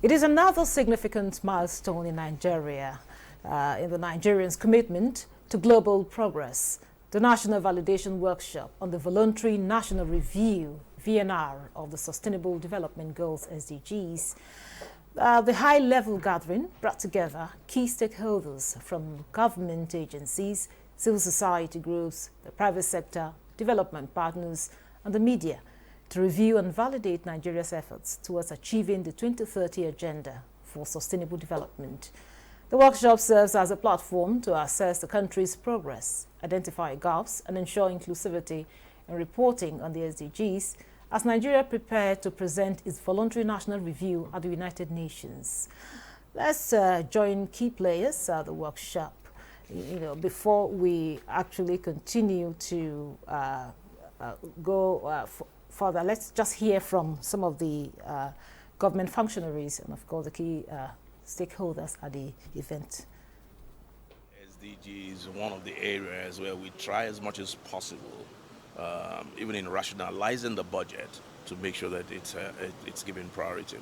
It is another significant milestone in Nigeria, in the Nigerians' commitment to global progress. The National Validation Workshop on the Voluntary National Review, VNR, of the Sustainable Development Goals, SDGs. The high-level gathering brought together key stakeholders from government agencies, civil society groups, the private sector, development partners, and the media to review and validate Nigeria's efforts towards achieving the 2030 Agenda for Sustainable Development. The workshop serves as a platform to assess the country's progress, identify gaps, and ensure inclusivity in reporting on the SDGs as Nigeria prepared to present its voluntary national review at the United Nations. Let's join key players at the workshop. Before we actually continue to go further, let's just hear from some of the government functionaries and, of course, the key stakeholders at the event. SDG is one of the areas where we try as much as possible, even in rationalizing the budget, to make sure that it's given priority.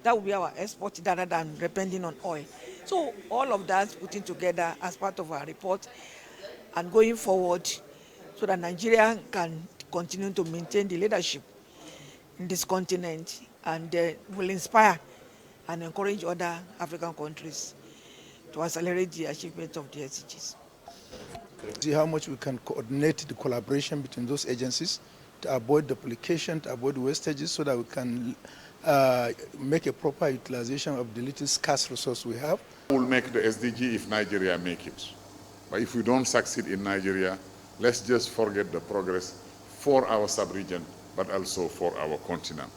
That will be our export rather than depending on oil. So all of that putting together as part of our report and going forward so that Nigeria can continue to maintain the leadership in this continent and will inspire and encourage other African countries to accelerate the achievement of the SDGs. See how much we can coordinate the collaboration between those agencies to avoid duplication, to avoid wastages, so that we can make a proper utilization of the little scarce resource we have. We'll make the SDG if Nigeria make it. But if we don't succeed in Nigeria, let's just forget the progress for our sub-region, but also for our continent.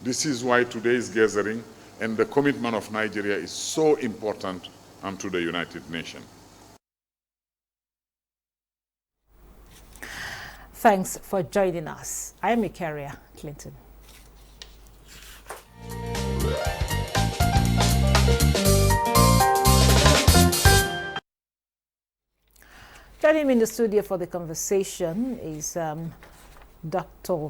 This is why today's gathering and the commitment of Nigeria is so important to the United Nations. Thanks for joining us. I am Ikaria Clinton. Joining me in the studio for the conversation is Dr.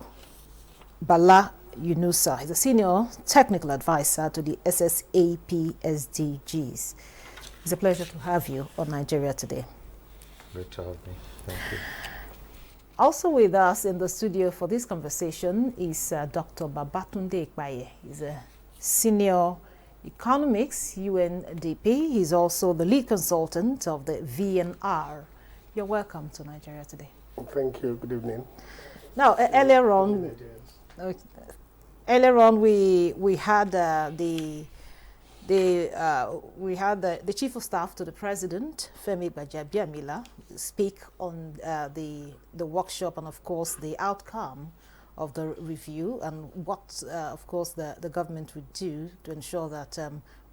Bala Yunusa. He's a senior technical advisor to the SSAP SDGs. It's a pleasure to have you on Nigeria Today. Great to have me. Thank you. Also with us in the studio for this conversation is Dr. Babatunde Ikpaye. He's a senior economics UNDP. He's also the lead consultant of the VNR. You're welcome to Nigeria Today. Thank you. Good evening. Now, earlier on, we had the chief of staff to the president, Femi Gbajabiamila, speak on the workshop and, of course, the outcome of the review and what, of course, the government would do to ensure that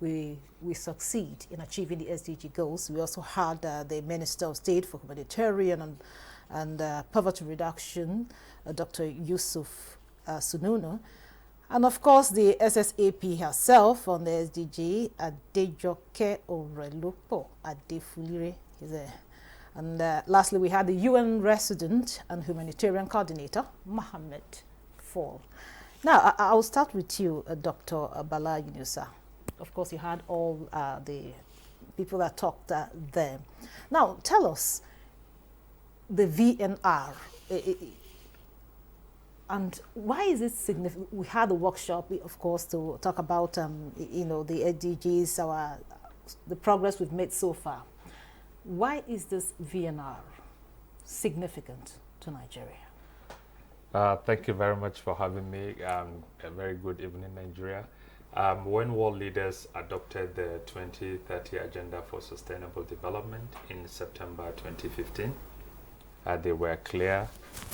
we succeed in achieving the SDG goals. We also had the Minister of State for Humanitarian and Poverty Reduction, Dr. Yusuf Sununu, and of course the SSAP herself on the SDG, Adejoke Orelopo Adefulire is there. And lastly, we had the UN Resident and Humanitarian Coordinator, Mohammed Fall. Now, I'll start with you, Dr. Bala Yunusa. Of course, you had all the people that talked there. Now, tell us the VNR. And why is it significant? We had a workshop, of course, to talk about, the SDGs, the progress we've made so far. Why is this VNR significant to Nigeria? Thank you very much for having me. A very good evening, Nigeria. When world leaders adopted the 2030 Agenda for Sustainable Development in September 2015, they were clear.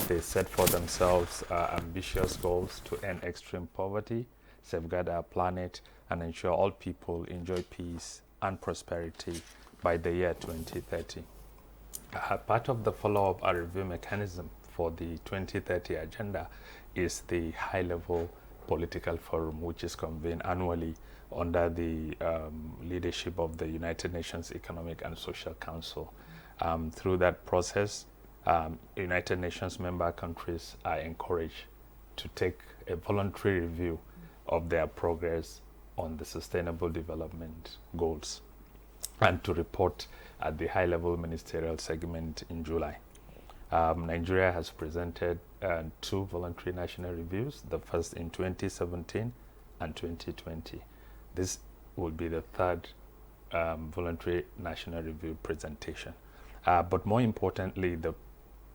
They set for themselves ambitious goals to end extreme poverty, safeguard our planet, and ensure all people enjoy peace and prosperity by the year 2030. Part of the follow-up and review mechanism for the 2030 Agenda is the high-level political forum, which is convened annually under the leadership of the United Nations Economic and Social Council. Through that process, United Nations member countries are encouraged to take a voluntary review of their progress on the Sustainable Development Goals and to report at the high-level ministerial segment in July. Nigeria has presented 2 voluntary national reviews, the first in 2017 and 2020. This will be the 3rd voluntary national review presentation. But more importantly,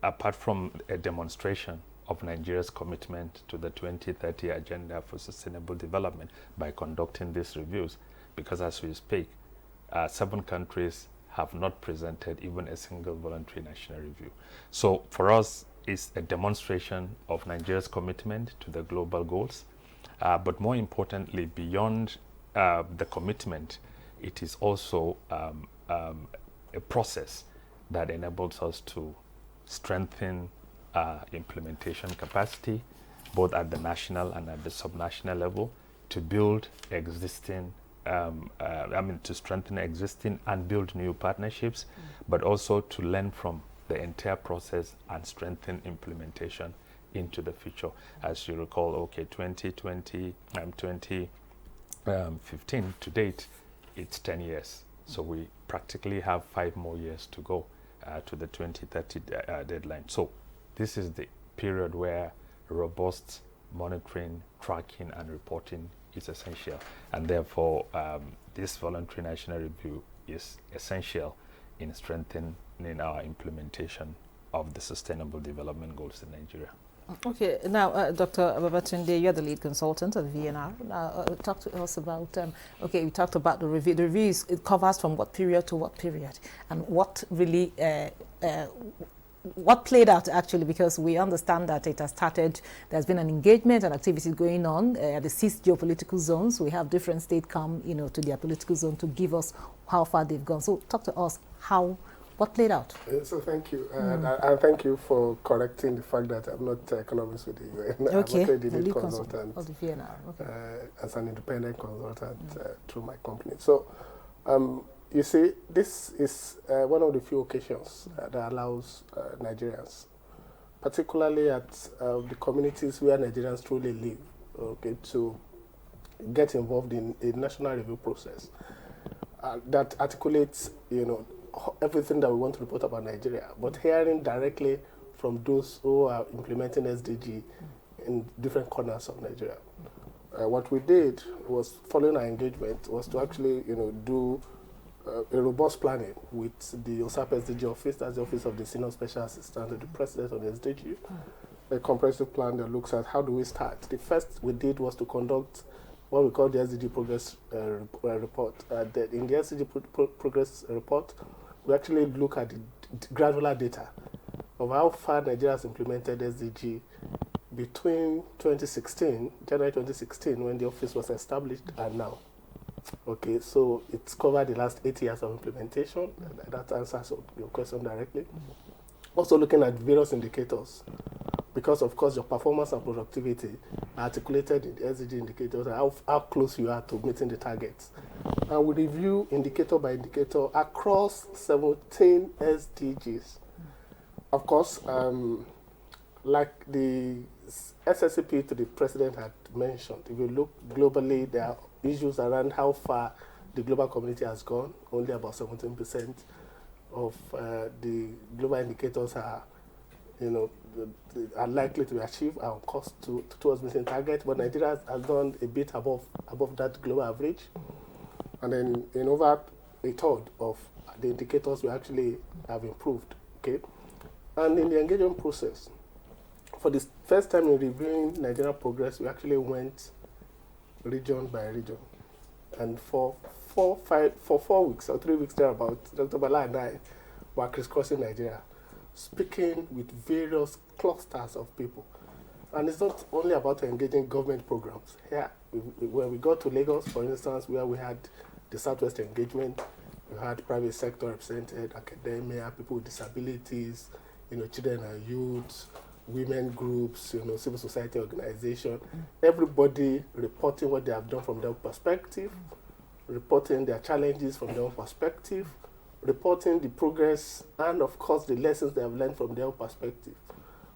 apart from a demonstration of Nigeria's commitment to the 2030 Agenda for Sustainable Development by conducting these reviews, because as we speak, 7 countries have not presented even a single voluntary national review. So for us, it's a demonstration of Nigeria's commitment to the global goals. But more importantly, beyond the commitment, it is also a process that enables us to strengthen implementation capacity, both at the national and at the subnational level, to build existing to strengthen existing and build new partnerships, but also to learn from the entire process and strengthen implementation into the future. As you recall, okay, 2020, 2015 to date, it's 10 years. So we practically have 5 more years to go to the 2030 deadline. So this is the period where robust monitoring, tracking, and reporting is essential, and therefore this voluntary national review is essential in strengthening our implementation of the Sustainable Development Goals in Nigeria. Okay, now Dr. Babatunde, you're the lead consultant at VNR. Now talk to us about, okay, we talked about the review. The review it covers from what period to what period, and what really what played out actually, because we understand that it has started, there's been an engagement and activity going on at the 6 geopolitical zones. We have different states come, to their political zone to give us how far they've gone. So talk to us what played out. So thank you. And thank you for correcting the fact that I'm not economist with the UN. Okay, I'm the lead consultant of the VNR. Okay. as an independent consultant through my company. So you see, this is one of the few occasions that allows Nigerians, particularly at the communities where Nigerians truly live, okay, to get involved in a national review process that articulates, everything that we want to report about Nigeria, but hearing directly from those who are implementing SDG in different corners of Nigeria. What we did was, following our engagement, was to actually, do a robust planning with the OSAP SDG office, that's the Office of the Senior Special Assistant to the President of the SDG, a comprehensive plan that looks at how do we start. The first we did was to conduct what we call the SDG Progress Report. In the SDG Progress Report, we actually look at the granular data of how far Nigeria has implemented SDG between January 2016, when the office was established, and now. Okay, so it's covered the last 8 years of implementation. That answers your question directly. Also looking at various indicators, because of course your performance and productivity are articulated in the SDG indicators, and how close you are to meeting the targets. And we review indicator by indicator across 17 SDGs. Of course, like the SSCP to the President had mentioned, if you look globally, there are issues around how far the global community has gone. Only about 17% of the global indicators are, are likely to be achieved and on course towards meeting target. But Nigeria has done a bit above that global average. And then in over a third of the indicators we actually have improved. Okay, and in the engagement process, for the first time in reviewing Nigerian progress, we actually went region by region, and for 4 weeks or 3 weeks thereabout, Dr. Bala and I were crisscrossing Nigeria, speaking with various clusters of people. And it's not only about engaging government programs. Here, when we got to Lagos, for instance, where we had the Southwest engagement, we had private sector represented, academia, people with disabilities, children and youth, women groups, civil society organization, everybody reporting what they have done from their perspective, reporting their challenges from their own perspective, reporting the progress and of course the lessons they have learned from their own perspective.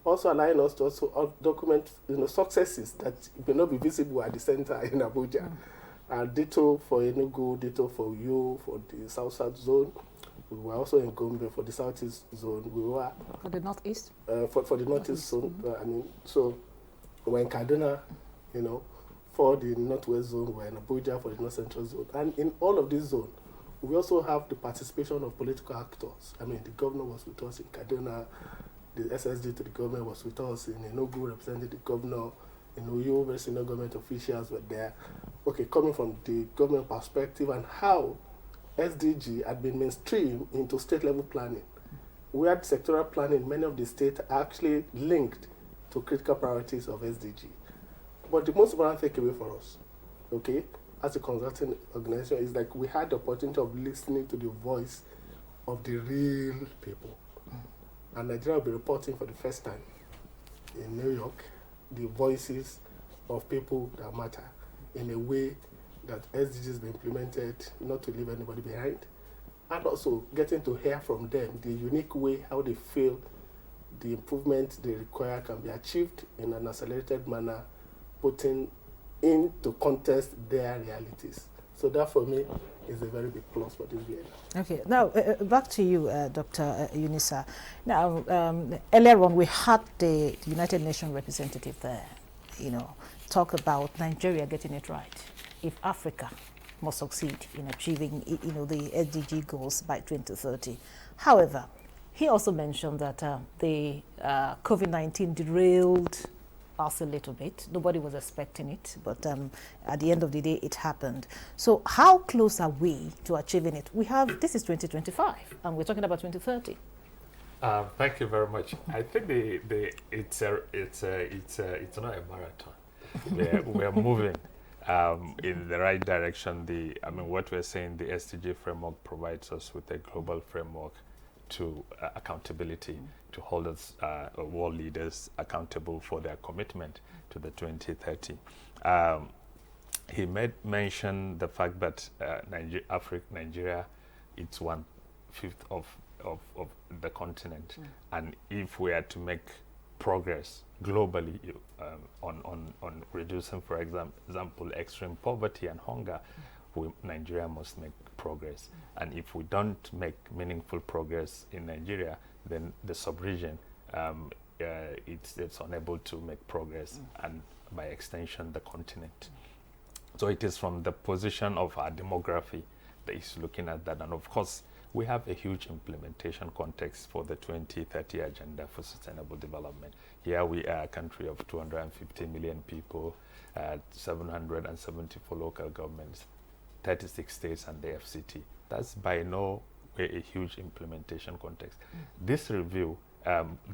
Also allowing us to also document successes that may not be visible at the center in Abuja. Ditto for Enugu, ditto for you, for the South zone. We were also in Gombe for the Southeast zone. We were For the Northeast? For the Northeast zone. So we were in Kaduna, for the Northwest zone. We were in Abuja for the North Central zone. And in all of these zones, we also have the participation of political actors. The governor was with us in Kaduna. The SSG to the government was with us in Enugu, representing the governor. In Uyo, very senior government officials were there. Okay, coming from the government perspective and how SDG had been mainstreamed into state-level planning. We had sectoral planning. Many of the states are actually linked to critical priorities of SDG. But the most important takeaway for us, okay, as a consulting organization, is like we had the opportunity of listening to the voice of the real people. And Nigeria will be reporting for the first time in New York the voices of people that matter in a way that SDGs has been implemented, not to leave anybody behind, and also getting to hear from them the unique way how they feel the improvement they require can be achieved in an accelerated manner, putting into context their realities. So that for me is a very big plus for this year. Okay, now back to you, Dr. Yunusa. Now, earlier on we had the United Nations representative there, talk about Nigeria getting it right. If Africa must succeed in achieving, the SDG goals by 2030. However, he also mentioned that the COVID-19 derailed us a little bit. Nobody was expecting it, but at the end of the day, it happened. So how close are we to achieving it? This is 2025, and we're talking about 2030. Thank you very much. I think it's not a marathon. We're moving in the right direction. What we're saying, the SDG framework provides us with a global framework to accountability, to hold us world leaders accountable for their commitment to the 2030. He mentioned the fact that Nigeria, it's 1/5 of the continent, and if we are to make progress globally on reducing, for example, extreme poverty and hunger, Nigeria must make progress. And if we don't make meaningful progress in Nigeria, then the sub-region it's unable to make progress, and by extension the continent. So it is from the position of our demography that is looking at that. And of course, we have a huge implementation context for the 2030 Agenda for Sustainable Development. Here we are a country of 250 million people, 774 local governments, 36 states and the FCT. That's by no way a huge implementation context. This review,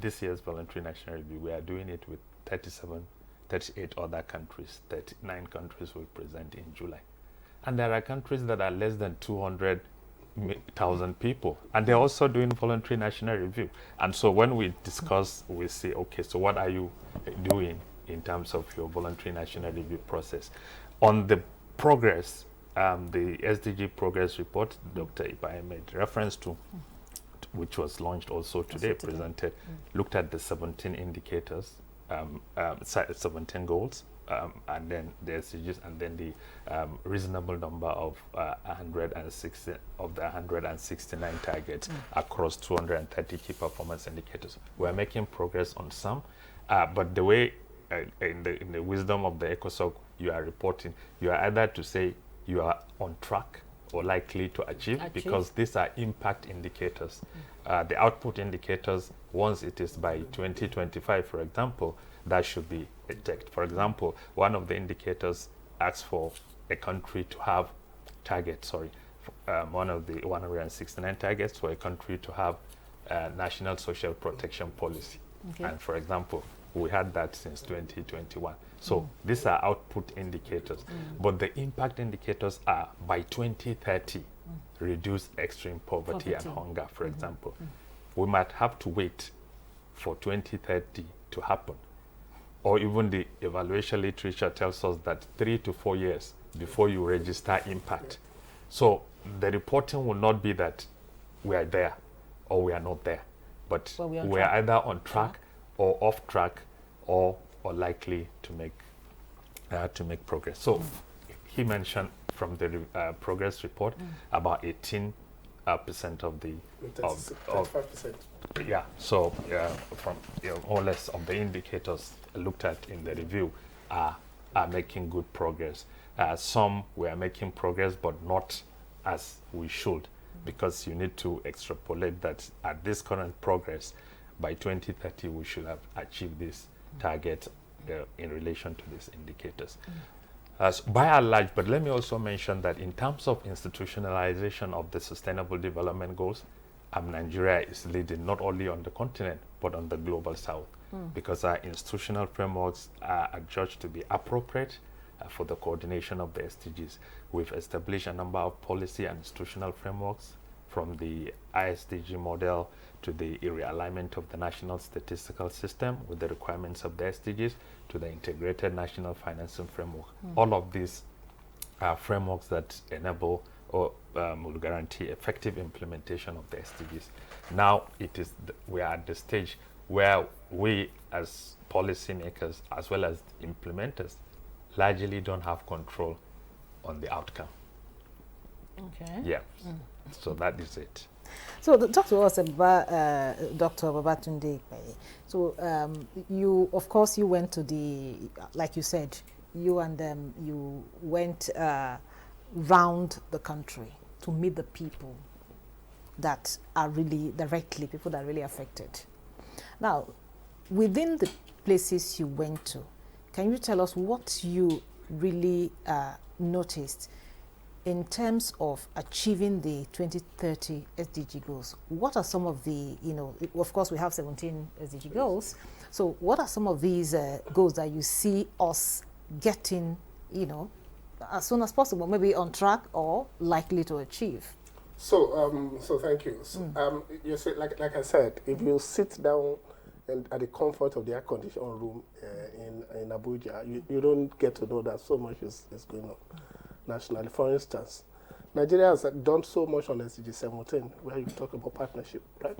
this year's voluntary national review, we are doing it with 38 other countries. 39 countries will present in July. And there are countries that are less than 200,000 people, and they're also doing voluntary national review. And so when we discuss, we say, okay, so what are you doing in terms of your voluntary national review process? On the progress, the SDG progress report Dr. Ibai made reference to, which was launched also today, presented, looked at the 17 indicators, 17 goals, and then the SDGs, and then the reasonable number of 160 of the 169 targets across 230 key performance indicators. We're making progress on some, but the way in the wisdom of the ECOSOC you are reporting, you are either to say you are on track or likely to achieve, because these are impact indicators. The output indicators, once it is by 2025, for example, that should be checked. For example, one of the indicators asks for a country to have targets, one of the 169 targets for a country to have a national social protection policy. Okay. And for example, we had that since 2021. So these are output indicators. But the impact indicators are by 2030, reduce extreme poverty and hunger, for example. We might have to wait for 2030 to happen. Or even the evaluation literature tells us that 3 to 4 years before you register impact. So the reporting will not be that we are there or we are not there, but we are either on track or off track or likely to make progress. So he mentioned from the progress report, about 18% of the 35%. Yeah, so from more or less of the indicators looked at in the review are making good progress. Some we are making progress, but not as we should, because you need to extrapolate that at this current progress, by 2030 we should have achieved this target in relation to these indicators. By and large, but let me also mention that in terms of institutionalization of the Sustainable Development Goals, Nigeria is leading not only on the continent, but on the global south, because our institutional frameworks are judged to be appropriate for the coordination of the SDGs. We've established a number of policy and institutional frameworks, from the ISDG model to the realignment of the national statistical system with the requirements of the SDGs to the integrated national financing framework. All of these are frameworks that enable or will guarantee effective implementation of the SDGs. Now we are at the stage where we as policymakers as well as implementers largely don't have control on the outcome. Okay. Yeah. So that is it. So talk to us about Dr. Babatunde. So you, of course, you went to the, like you said, you and them, you went round the country to meet the people that are really directly, people that are really affected. Now, within the places you went to, can you tell us what you really noticed in terms of achieving the 2030 SDG goals? What are some of the, of course we have 17 SDG goals. So what are some of these goals that you see us getting, as soon as possible, maybe on track or likely to achieve? So, so thank you. So, you see, like I said, if you sit down and at the comfort of the air-conditioned room in Abuja, you don't get to know that so much is going on nationally. For instance, Nigeria has done so much on SDG 17, where you talk about partnership, right?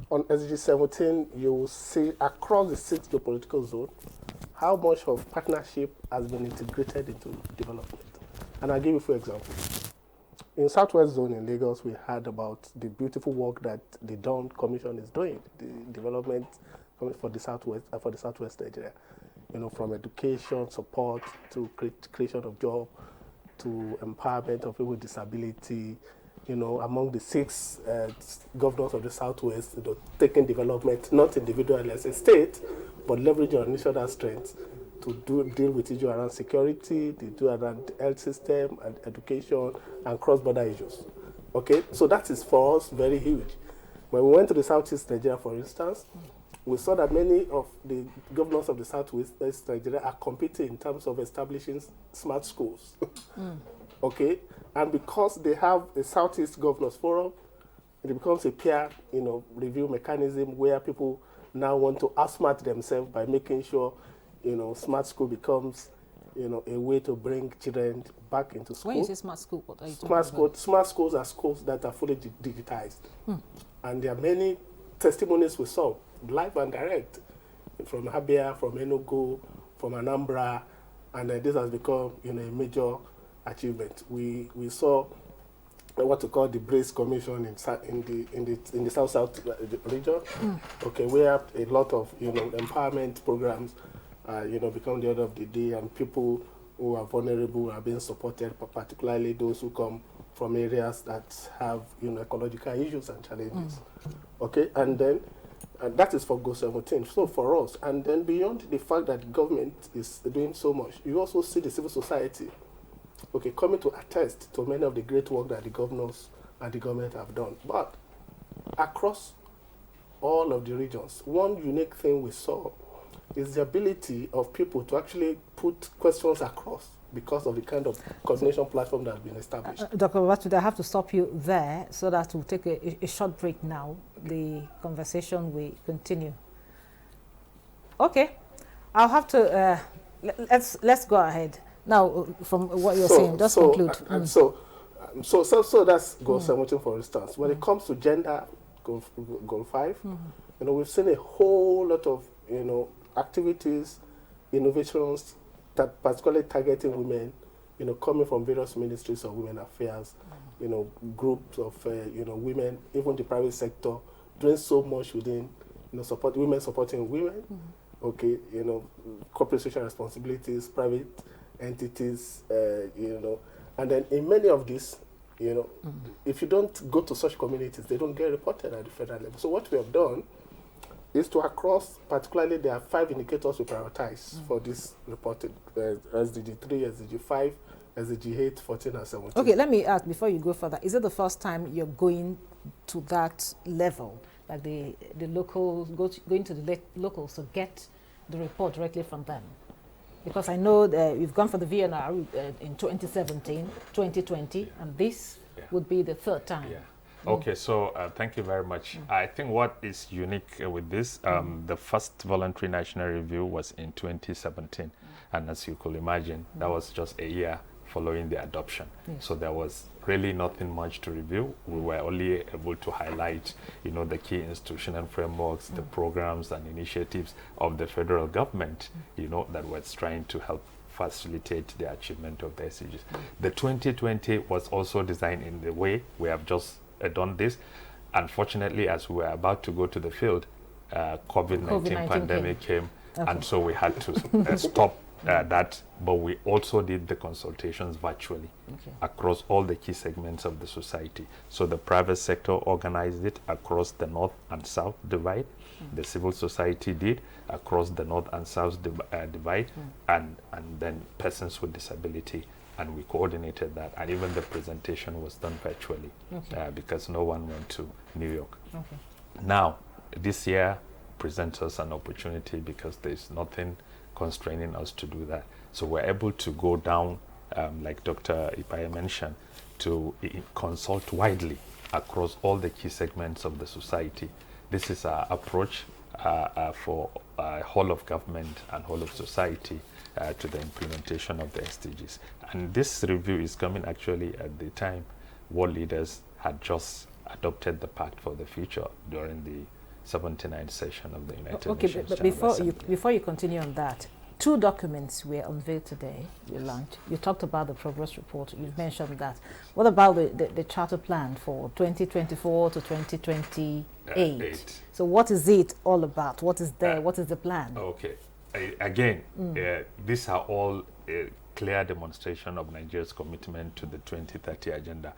On SDG 17, you will see across the 6 geopolitical zones how much of partnership has been integrated into development. And I'll give you a few examples. In Southwest Zone in Lagos, we heard about the beautiful work that the Dawn Commission is doing, the development for the Southwest Nigeria. From education support to creation of jobs, to empowerment of people with disability, among the 6 governors of the Southwest, taking development, not individually as a state, but leveraging on each other's strengths to deal with issues around security, the issue around health system and education and cross-border issues. Okay, so that is for us very huge. When we went to the Southeast Nigeria, for instance, we saw that many of the governors of the Southwest Nigeria are competing in terms of establishing smart schools. Okay, and because they have a Southeast Governors Forum, it becomes a peer, review mechanism where people now want to outsmart themselves by making sure, smart school becomes, a way to bring children back into school. When you say smart school, what are you talking about? Smart schools are schools that are fully digitized. And there are many testimonies we saw, live and direct, from Abia, from Enugu, from Anambra, and this has become, a major achievement. We saw what we call the BRACE Commission in the South region. Okay, we have a lot of empowerment programs, become the order of the day, and people who are vulnerable are being supported, particularly those who come from areas that have ecological issues and challenges. Okay, and then that is for Goal 17. So for us, and then beyond the fact that the government is doing so much, you also see the civil society, okay, coming to attest to many of the great work that the governors and the government have done. But across all of the regions, one unique thing we saw is the ability of people to actually put questions across because of the kind of coordination platform that has been established. Dr. Babatunde, I have to stop you there so that we'll take a short break now. The conversation will continue. Okay, I'll have to, let's go ahead. Now, from what you're saying, just conclude. So that's Goal 17, for instance. When it comes to gender, Goal 5, we've seen a whole lot of, activities, innovations, that particularly targeting women, coming from various ministries of women affairs, groups of, women, even the private sector, doing so much within, support women supporting women, okay, corporate social responsibilities, private entities, and then in many of these, if you don't go to such communities, they don't get reported at the federal level. So what we have done is to across, particularly there are 5 indicators we prioritize for this reported, SDG 3, SDG 5, SDG 8, 14, and 17. Okay, let me ask, before you go further, is it the first time you're going to that level, like the locals, going to the locals to get the report directly from them? Because I know that you've gone for the VNR in 2017, 2020, and this would be the 3rd time. Yeah. Okay, so thank you very much. I think what is unique with this, the first voluntary national review was in 2017. And as you could imagine, that was just a year following the adoption. Yes. So there was really nothing much to review. We were only able to highlight, the key institutional frameworks, the programs and initiatives of the federal government, that was trying to help facilitate the achievement of the SDGs. The 2020 was also designed in the way we have just done this. Unfortunately, as we were about to go to the field, COVID-19 pandemic came, and so we had to stop that, but we also did the consultations virtually across all the key segments of the society. So the private sector organized it across the north and south divide. The civil society did across the north and south divide, and then persons with disability. And we coordinated that, and even the presentation was done virtually because no one went to New York. Now, this year presents us an opportunity because there's nothing constraining us to do that. So we're able to go down, like Dr. Ipaye mentioned, to consult widely across all the key segments of the society. This is our approach for whole of government and whole of society to the implementation of the SDGs. And this review is coming actually at the time world leaders had just adopted the Pact for the Future during the 79th session of the United Nations. But before you continue on that, 2 documents were unveiled today, you launched. You talked about the progress report, you mentioned that. What about the charter plan for 2024 to 2028? So what is it all about? What is there? What is the plan? Okay. Again, these are all a clear demonstration of Nigeria's commitment to the 2030 agenda.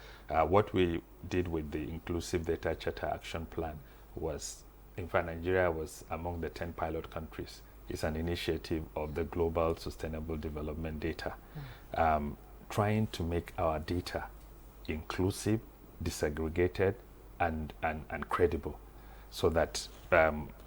What we did with the Inclusive Data Charter Action Plan was, in fact, Nigeria was among the 10 pilot countries. It's an initiative of the Global Sustainable Development Data, trying to make our data inclusive, disaggregated, and credible, so that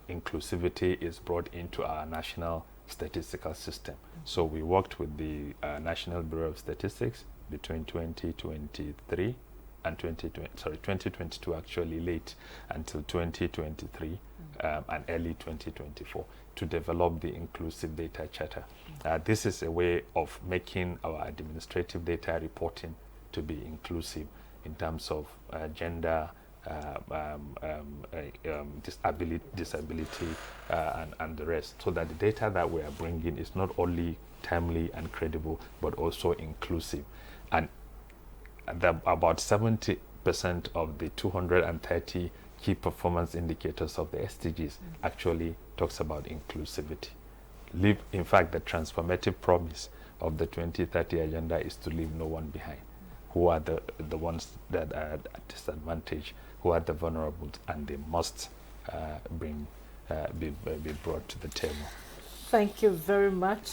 inclusivity is brought into our national statistical system. So we worked with the National Bureau of Statistics between 2023 and 2022 actually late until 2023 and early 2024 to develop the Inclusive Data Charter. This is a way of making our administrative data reporting to be inclusive in terms of gender, disability, and the rest, so that the data that we are bringing is not only timely and credible, but also inclusive. And about 70% of the 230 key performance indicators of the SDGs actually talks about inclusivity. In fact, the transformative promise of the 2030 agenda is to leave no one behind. Who are the ones that are at disadvantage, who are the vulnerable, and they must be brought to the table. Thank you very much,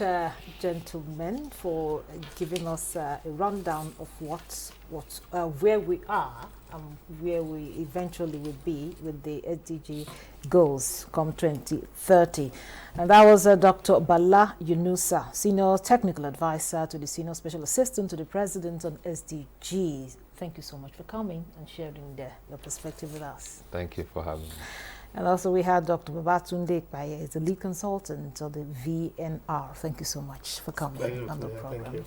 gentlemen, for giving us a rundown of where we are and where we eventually will be with the SDG goals come 2030. And that was Dr. Bala Yunusa, Senior Technical Advisor to the Senior Special Assistant to the President on SDGs. Thank you so much for coming and sharing your perspective with us. Thank you for having me. And also we had Dr. Babatunde Ipaye, is the lead consultant of the VNR. Thank you so much for coming on the program. Thank you.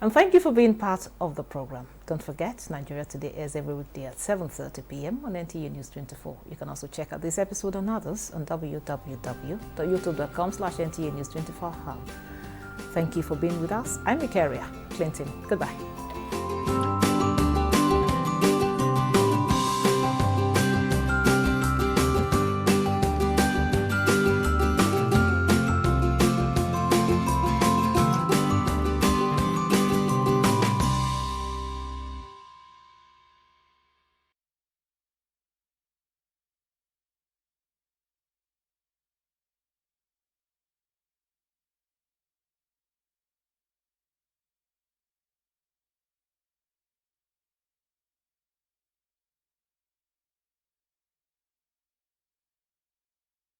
And thank you for being part of the program. Don't forget, Nigeria Today airs every weekday at 7:30 p.m. on NTA News 24. You can also check out this episode and others on www.youtube.com/NTA News 24 Hub. Thank you for being with us. I'm Ikaria Clinton. Goodbye.